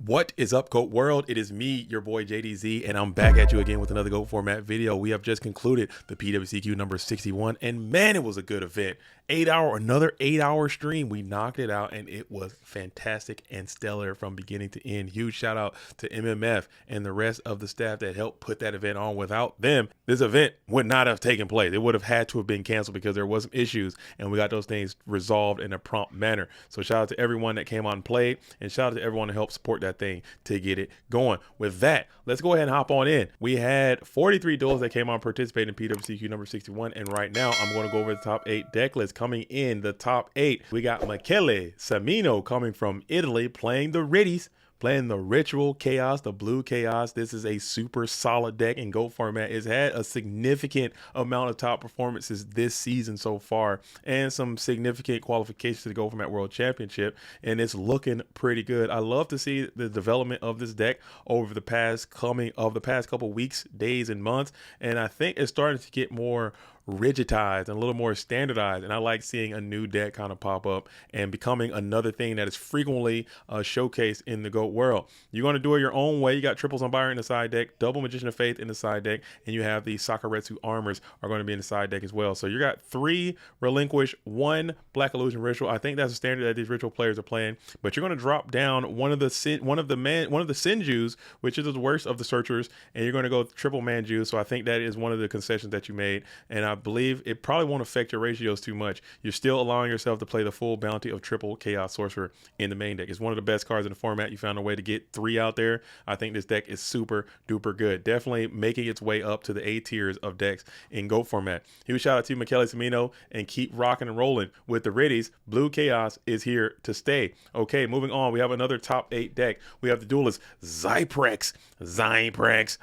What is up, GOAT World? It is me, your boy JDZ, and I'm back at you again with another GOAT format video. We have just concluded the PWCQ number 61, and man, it was a good event. Another 8-hour stream. We knocked it out, and it was fantastic and stellar from beginning to end. Huge shout out to MMF and the rest of the staff that helped put that event on. Without them, this event would not have taken place. It would have had to have been canceled because there was some issues, and we got those things resolved in a prompt manner. So shout out to everyone that came out and played, and shout out to everyone that helped support that thing to get it going. With that, let's go ahead and hop on in. We had 43 duels that came on participating in PWCQ number 61, and right now I'm going to go over the top 8 deck lists. Coming in the top 8, we got Melsamino coming from Italy, playing the Riddies, playing the Ritual Chaos, the Blue Chaos. This is a super solid deck in GOAT format. It's had a significant amount of top performances this season so far, and some significant qualifications to the GOAT format World Championship, and it's looking pretty good. I love to see the development of this deck over the past couple weeks, days, and months, and I think it's starting to get more rigidized and a little more standardized, and I like seeing a new deck kind of pop up and becoming another thing that is frequently showcased in the GOAT world. You're going to do it your own way. You got triples on Byron in the side deck, double Magician of Faith in the side deck, and you have the Sakuretsu armors are going to be in the side deck as well. So you got 3 Relinquish, 1 Black Illusion Ritual. I think that's the standard that these ritual players are playing, but you're going to drop down one of the Senjus, which is the worst of the searchers, and you're going to go triple Manju. So I think that is one of the concessions that you made, and I believe it probably won't affect your ratios too much. You're still allowing yourself to play the full bounty of triple Chaos Sorcerer in the main deck. It's one of the best cards in the format. You found a way to get 3 out there. I think this deck is super duper good. Definitely making its way up to the A tiers of decks in GOAT format. Huge shout out to Melsamino, and keep rocking and rolling with the Riddies. Blue Chaos is here to stay. Okay, moving on. We have another top 8 deck. We have the duelist Zyprex.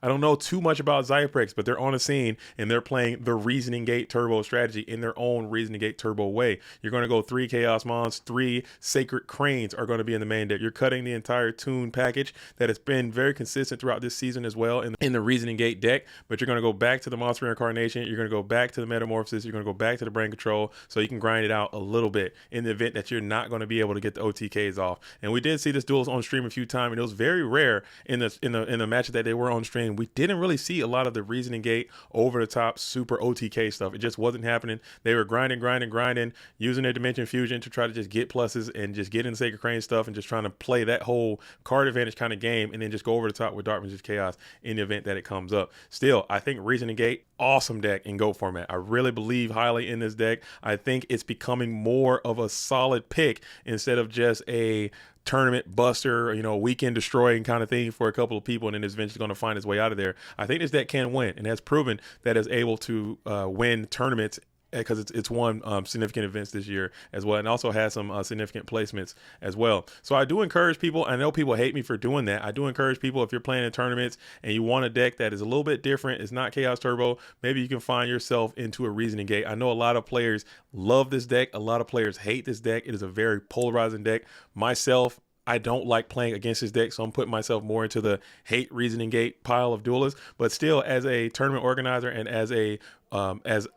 I don't know too much about Zyprex, but they're on the scene and they're playing the Reasoning Gate Turbo strategy in their own Reasoning Gate Turbo way. You're going to go 3 Chaos Mons, 3 Sacred Cranes are going to be in the main deck. You're cutting the entire Toon package that has been very consistent throughout this season as well in the Reasoning Gate deck, but you're going to go back to the Monster Reincarnation. You're going to go back to the Metamorphosis. You're going to go back to the Brain Control so you can grind it out a little bit in the event that you're not going to be able to get the OTKs off. And we did see this duels on stream a few times, and it was very rare in the matches that they were on stream. We didn't really see a lot of the Reasoning Gate over the top super OTK stuff. It just wasn't happening. They were grinding, using their Dimension Fusion to try to just get pluses and just get in the Sacred Crane stuff and just trying to play that whole card advantage kind of game, and then just go over the top with Dark Magician Chaos in the event that it comes up. Still, I think Reasoning Gate, awesome deck in GOAT format. I really believe highly in this deck. I think it's becoming more of a solid pick instead of just a tournament buster, weekend destroying kind of thing for a couple of people, and then it's eventually going to find its way out of there. I think this deck can win and has proven that it's able to win tournaments because it's won significant events this year as well, and also has some significant placements as well. So I do encourage people, I know people hate me for doing that, I do encourage people, if you're playing in tournaments and you want a deck that is a little bit different, it's not Chaos Turbo, maybe you can find yourself into a Reasoning Gate. I know a lot of players love this deck, a lot of players hate this deck. It is a very polarizing deck. Myself, I don't like playing against this deck, so I'm putting myself more into the hate Reasoning Gate pile of duelists. But still, as a tournament organizer and as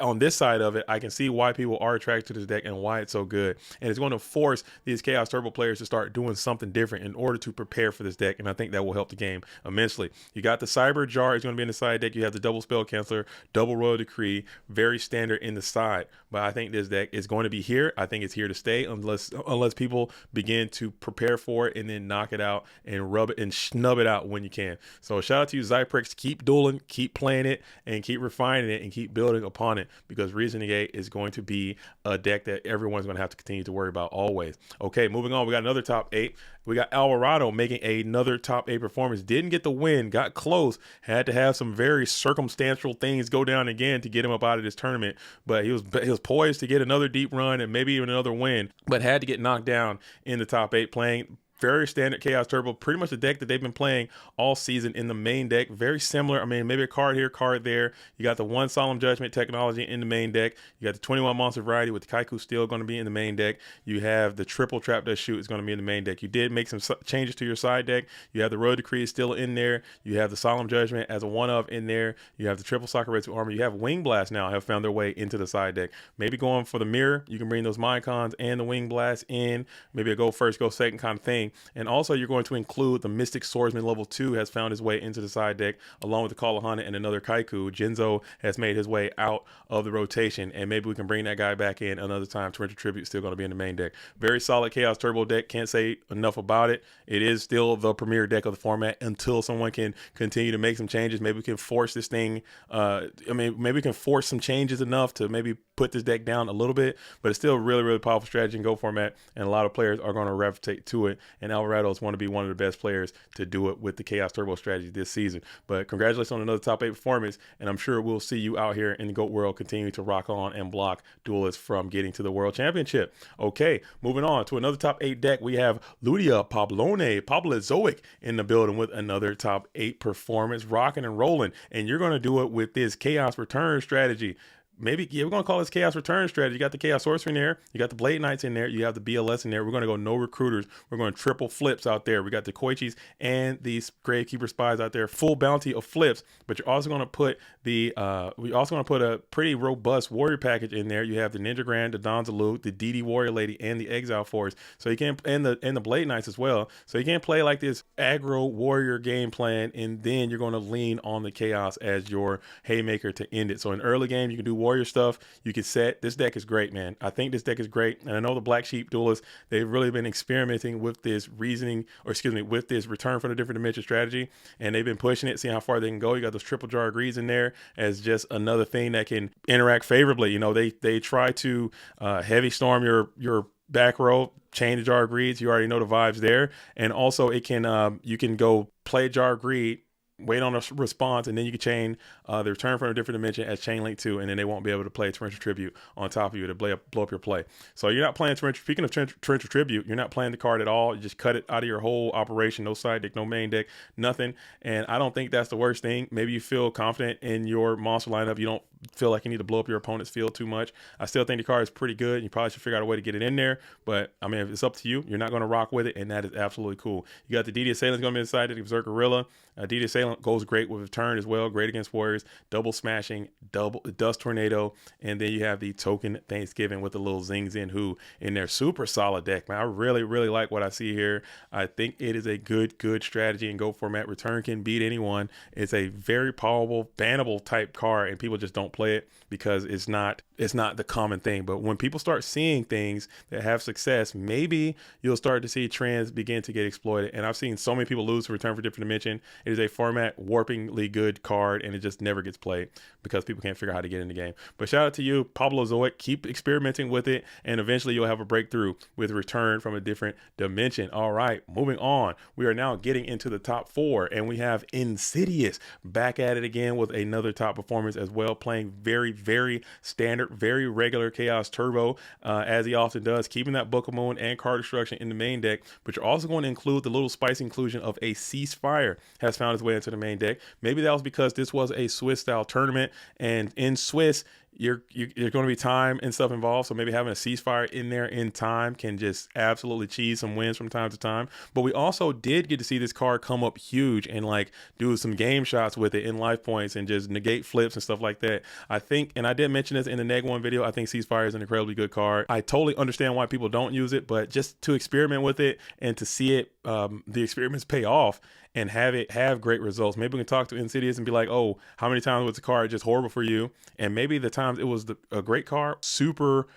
on this side of it, I can see why people are attracted to this deck and why it's so good. And it's going to force these Chaos Turbo players to start doing something different in order to prepare for this deck, and I think that will help the game immensely. You got the Cyber Jar is going to be in the side deck. You have the double Spell Canceller, double Royal Decree, very standard in the side. But I think this deck is going to be here. I think it's here to stay unless people begin to prepare for it and then knock it out and rub it and snub it out when you can. So shout out to you, Zyprex. Keep dueling, keep playing it, and keep refining it, and keep building upon it, because Reasoning Gate is going to be a deck that everyone's going to have to continue to worry about always. Okay, moving on, we got another top 8. We got Alvarado making another top 8 performance. Didn't get the win, got close, had to have some very circumstantial things go down again to get him up out of this tournament, but he was poised to get another deep run and maybe even another win, but had to get knocked down in the top 8, playing very standard Chaos Turbo, pretty much the deck that they've been playing all season in the main deck. Very similar. I mean, maybe a card here, card there. You got the 1 Solemn Judgment technology in the main deck. You got the 21 Monster Variety with the Kaiku still going to be in the main deck. You have the triple Trap Dust Shoot is going to be in the main deck. You did make some changes to your side deck. You have the Royal Decree still in there. You have the Solemn Judgment as a one-of in there. You have the triple Sakuretsu armor. You have Wing Blast now have found their way into the side deck. Maybe going for the mirror, you can bring those Mind Cons and the Wing Blast in. Maybe a go first, go second kind of thing. thing. And also you're going to include the Mystic Swordsman level 2 has found his way into the side deck along with the Kalahana and another Kaiku. Jinzo has made his way out of the rotation, and maybe we can bring that guy back in another time. Torrential Tribute still going to be in the main deck. Very solid Chaos Turbo deck. Can't say enough about it. It is still the premier deck of the format until someone can continue to make some changes. Maybe we can force this thing. Maybe we can force some changes enough to maybe put this deck down a little bit, but it's still a really, really powerful strategy in Go format, and a lot of players are going to gravitate to it, and Alvarado is going to be one of the best players to do it with the Chaos Turbo strategy this season. But congratulations on another top 8 performance, and I'm sure we'll see you out here in the GOAT world continuing to rock on and block duelists from getting to the World Championship. Okay, moving on to another top 8 deck. We have Ludia Pablozoic in the building with another top 8 performance, rocking and rolling, and you're going to do it with this Chaos Return strategy. Maybe, yeah, we're going to call this Chaos Return strategy. You got the Chaos Sorcerer in there. You got the Blade Knights in there. You have the BLS in there. We're going to go no recruiters. We're going to triple flips out there. We got the Koichis and these Gravekeeper Spies out there. Full bounty of flips. But you're also going to put we also going to put a pretty robust warrior package in there. You have the Ninja Grand, the Donzalu, the DD Warrior Lady, and the Exile Force. So you can't, and the Blade Knights as well. So you can't play like this aggro warrior game plan, and then you're going to lean on the Chaos as your haymaker to end it. So in early game, you can do warrior stuff. You can set. This deck is great, man. I think this deck is great. And I know the Black Sheep duelists, they've really been experimenting with this with this return from the different dimension strategy. And they've been pushing it, seeing how far they can go. You got those triple jar greeds in there as just another thing that can interact favorably. You know, they try to heavy storm your back row, chain the jar greeds. You already know the vibes there. And also it can you can go play jar greed, wait on a response, and then you can chain the return from a different dimension as chain link 2, and then they won't be able to play Torrential Tribute on top of you to blow up your play. So you're not playing speaking of Torrential Tribute, you're not playing the card at all. You just cut it out of your whole operation. No side deck, no main deck, nothing. And I don't think that's the worst thing. Maybe you feel confident in your monster lineup. You don't feel like you need to blow up your opponent's field too much. I still think the card is pretty good. You probably should figure out a way to get it in there, but I mean, if it's up to you, you're not going to rock with it, and that is absolutely cool. You got the DD Assailant going to be inside the Berserker Gorilla. DD Assailant goes great with return as well, great against warriors, double smashing, double dust tornado, and then you have the token Thanksgiving with the little Zing Zin Hu in their super solid deck, man. I really, really like what I see here. I think it is a good strategy in Go format. Return can beat anyone. It's a very powerful, bannable type card, and people just don't play it because it's not the common thing. But when people start seeing things that have success, maybe you'll start to see trends begin to get exploited. And I've seen so many people lose to Return for Different Dimension. It is a format warpingly good card, and it just never gets played because people can't figure out how to get in the game. But shout out to you, Pablozoic. Keep experimenting with it, and eventually you'll have a breakthrough with Return from a Different Dimension. All right, moving on. We are now getting into the top 4, and we have Insidious back at it again with another top performance as well, playing very standard, very regular Chaos Turbo, as he often does, keeping that Book of Moon and card destruction in the main deck. But you're also going to include the little spicy inclusion of a Ceasefire has found its way into the main deck. Maybe that was because this was a Swiss style tournament, and in Swiss you're going to be time and stuff involved, so maybe having a Ceasefire in there in time can just absolutely cheese some wins from time to time. But we also did get to see this card come up huge and like do some game shots with it in life points and just negate flips and stuff like that. I think, and I did mention this in the Neg 1 video, I think Ceasefire is an incredibly good card. I totally understand why people don't use it, but just to experiment with it and to see it, the experiments pay off and have great results. Maybe we can talk to Insidious and be like, oh, how many times was the card just horrible for you? And maybe the times it was a great card superseded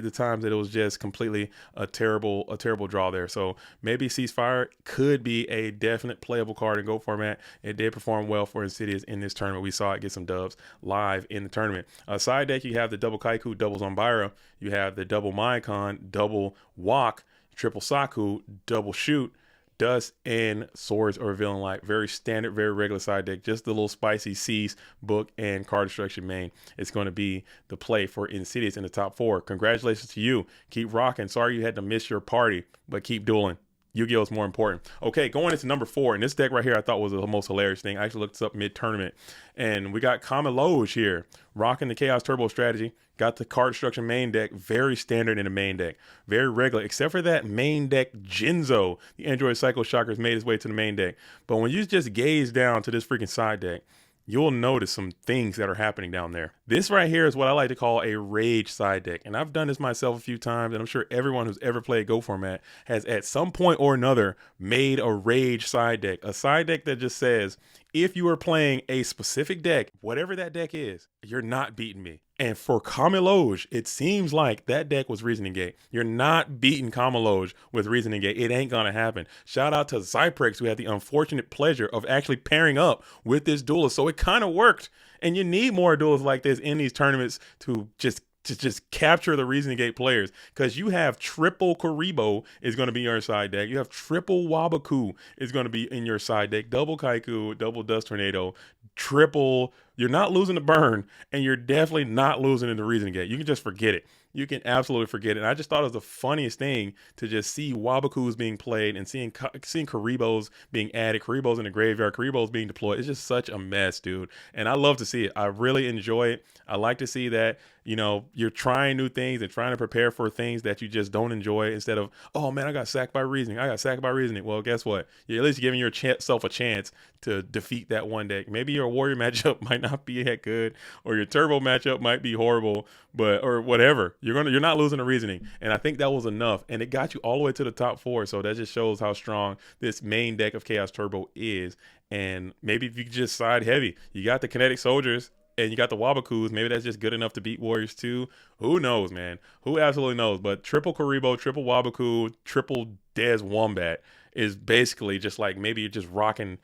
the times that it was just completely a terrible draw there. So maybe Ceasefire could be a definite playable card in Go format. It did perform well for Insidious in this tournament. We saw it get some dubs live in the tournament. Side deck, you have the double Kaiku, double Zombira. You have the double Maikon, double Walk, triple Saku, double Shoot, Dust, and Swords or Villain Light. Very standard, very regular side deck. Just the little spicy Cease, Book, and card destruction main. It's going to be the play for Insidious in the top 4. Congratulations to you. Keep rocking. Sorry you had to miss your party, but keep dueling. Yu-Gi-Oh! Is more important. Okay, going into number 4, and this deck right here I thought was the most hilarious thing. I actually looked this up mid-tournament, and we got Kamiloge here, rocking the Chaos Turbo strategy. Got the card destruction main deck, very standard in the main deck, very regular, except for that main deck Jinzo. The Android Psycho Shockers made his way to the main deck. But when you just gaze down to this freaking side deck, you'll notice some things that are happening down there. This right here is what I like to call a rage side deck. And I've done this myself a few times, and I'm sure everyone who's ever played Go format has at some point or another made a rage side deck. A side deck that just says, if you are playing a specific deck, whatever that deck is, you're not beating me. And for Cameloge, it seems like that deck was Reasoning Gate. You're not beating Cameloge with Reasoning Gate. It ain't gonna happen. Shout out to Zyprex, who had the unfortunate pleasure of actually pairing up with this duelist. So it kind of worked. And you need more duelists like this in these tournaments to just capture the Reasoning Gate players, because you have triple Karibo is going to be your side deck. You have triple Wabaku is going to be in your side deck. Double Kaiku, double Dust Tornado, triple. You're not losing the burn, and you're definitely not losing in the Reasoning Gate. You can just forget it. You can absolutely forget it. And I just thought it was the funniest thing to just see Wabakus being played and seeing Karibos being added, Karibos in the graveyard, Karibos being deployed. It's just such a mess, dude. And I love to see it. I really enjoy it. I like to see that, you know, you're trying new things and trying to prepare for things that you just don't enjoy, instead of, oh man, I got sacked by Reasoning. I got sacked by Reasoning. Well, guess what? You're at least giving yourself a chance to defeat that one deck. Maybe your Warrior matchup might not be that good, or your Turbo matchup might be horrible, but or whatever. You're not losing the Reasoning. And I think that was enough. And it got you all the way to the top 4. So that just shows how strong this main deck of Chaos Turbo is. And maybe if you just side heavy, you got the Kinetic Soldiers and you got the Wabakus, maybe that's just good enough to beat Warriors 2. Who knows, man? Who absolutely knows? But triple Karibo, triple Wabaku, triple Dez Wombat is basically just like, maybe you're just rocking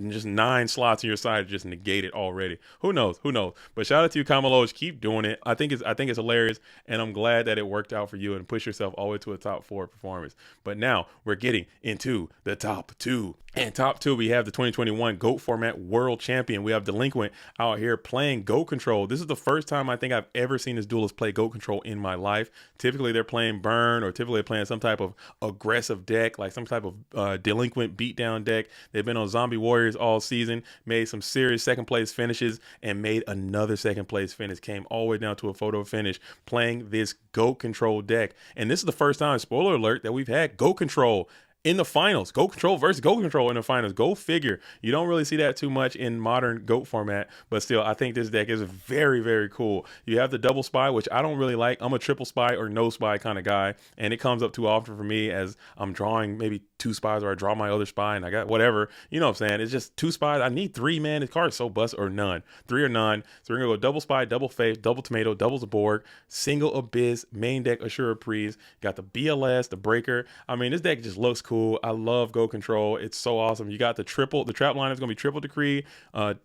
just 9 slots on your side, just negate it already. Who knows? Who knows? But shout out to you, Cameloge. Keep doing it. I think it's hilarious, and I'm glad that it worked out for you and push yourself all the way to a top 4 performance. But now we're getting into the top 2. And top 2, we have the 2021 GOAT format world champion. We have Delinquent out here playing GOAT Control. This is the first time I think I've ever seen this duelist play GOAT Control in my life. Typically, they're playing Burn, or typically they're playing some type of aggressive deck, like some type of Delinquent beatdown deck. They've been on Zombie Warriors all season, made some serious second place finishes, and made another second place finish. Came all the way down to a photo finish playing this GOAT Control deck. And this is the first time, spoiler alert, that we've had GOAT Control in the finals. GOAT Control versus GOAT Control in the finals. Go figure. You don't really see that too much in modern GOAT format, but still, I think this deck is very, very cool. You have the double spy, which I don't really like. I'm a triple spy or no spy kind of guy, and it comes up too often for me as I'm drawing maybe 2 spies, or I draw my other spy and I got whatever. You know what I'm saying? It's just 2 spies. I need 3, man. This card is so bust, or none. 3 or none. So we're going to go double spy, double faith, double tomato, double Zaborg, single abyss, main deck Assure Reprise. Got the BLS, the breaker. I mean, this deck just looks cool. I love GOAT Control. It's so awesome. You got the trap line is going to be triple decree,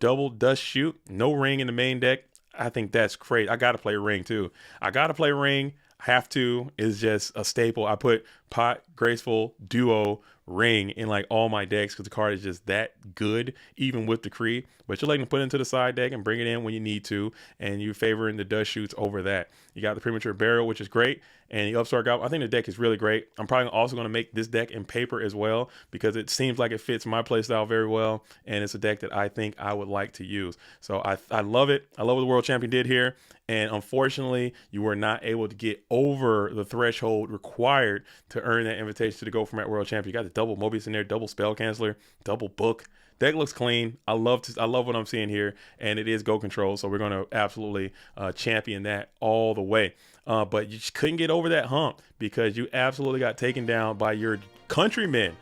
double dust shoot, no ring in the main deck. I think that's great. I got to play ring too. I got to play ring. Have to is just a staple. I put pot, graceful, duo, ring in like all my decks because the card is just that good, even with decree. But you're letting them put it into the side deck and bring it in when you need to, and you're favoring the dust shoots over that. You got the premature burial, which is great, and the upstart goblin. I think the deck is really great. I'm probably also going to make this deck in paper as well because it seems like it fits my playstyle very well, and it's a deck that I think I would like to use. So I love it. I love what the world champion did here, and unfortunately, you were not able to get over the threshold required to earn that invitation to the GOAT format world champion. You got the double Mobius in there, double spell canceller, double book. Deck looks clean. I love what I'm seeing here, and it is GOAT Control, so we're going to absolutely champion that all the way. But you just couldn't get over that hump because you absolutely got taken down by your countrymen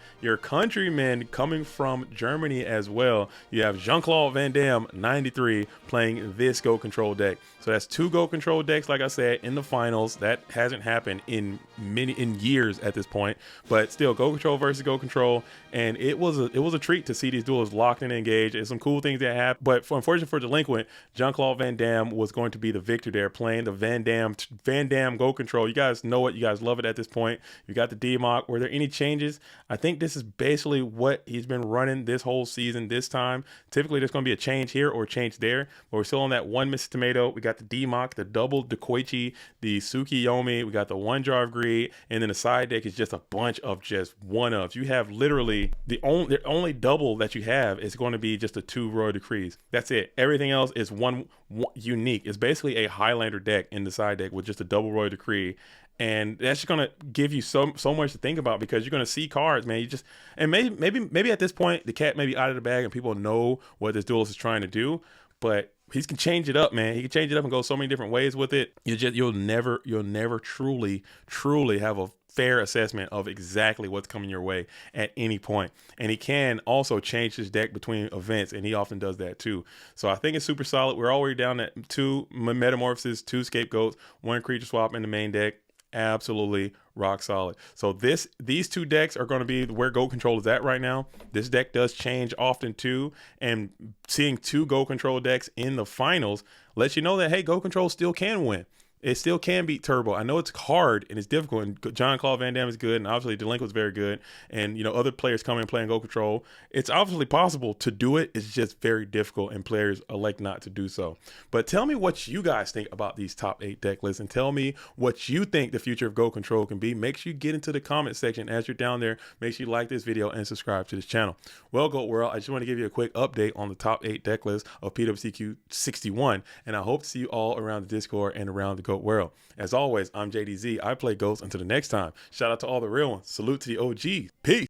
coming from Germany as well. You have Jean-Claude Van Damme 93 playing this GOAT Control deck. So that's 2 GOAT Control decks, like I said, in the finals. That hasn't happened in years at this point, but still GOAT Control versus GOAT Control, and it was a treat to see these duels locked and engaged. And some cool things that happened, but unfortunately for Delinquent, Jean-Claude Van Damme was going to be the victor there, playing the Van Damme GOAT Control. You guys know it. You guys love it at this point. You got the D-Mock. Were there any changes? I think this is basically what he's been running this whole season this time. Typically, there's going to be a change here or a change there, but we're still on that 1 Mrs. Tomato. We got the D-Mock, the double Dekoichi, the Tsukiyomi. We got the 1 Jar of Greed, and then the side deck is just a bunch of just one-ofs. You have literally the only double that you have is going to be just the 2 Royal Decrees. That's it. Everything else is one unique. It's basically a Highlander deck in the side deck with just a double Royal Decree And that's just gonna give you so much to think about, because you're gonna see cards, man. You just, and maybe at this point the cat may be out of the bag and people know what this duelist is trying to do, but he can change it up, man. He can change it up and go so many different ways with it. You'll never truly have a fair assessment of exactly what's coming your way at any point. And he can also change his deck between events, and he often does that too. So I think it's super solid. We're already down at 2 metamorphoses, 2 scapegoats, 1 creature swap in the main deck. Absolutely rock solid. So these 2 decks are going to be where Goat Control is at right now. This deck does change often too, and seeing 2 Goat Control decks in the finals lets you know that, hey, Goat Control still can win. It still can beat Turbo. I know it's hard and it's difficult, and John Claude Van Damme is good, and obviously Delinquent's very good, and other players come and play and Go Control. It's obviously possible to do it. It's just very difficult, and players elect not to do so. But tell me what you guys think about these top 8 deck lists, and tell me what you think the future of Go Control can be. Make sure you get into the comment section as you're down there. Make sure you like this video and subscribe to this channel. Well, Goat World, I just want to give you a quick update on the top 8 deck list of PWCQ 61, and I hope to see you all around the Discord and around the Goat World. As always, I'm JDZ. I play Ghosts. Until the next time, shout out to all the real ones. Salute to the OGs. Peace.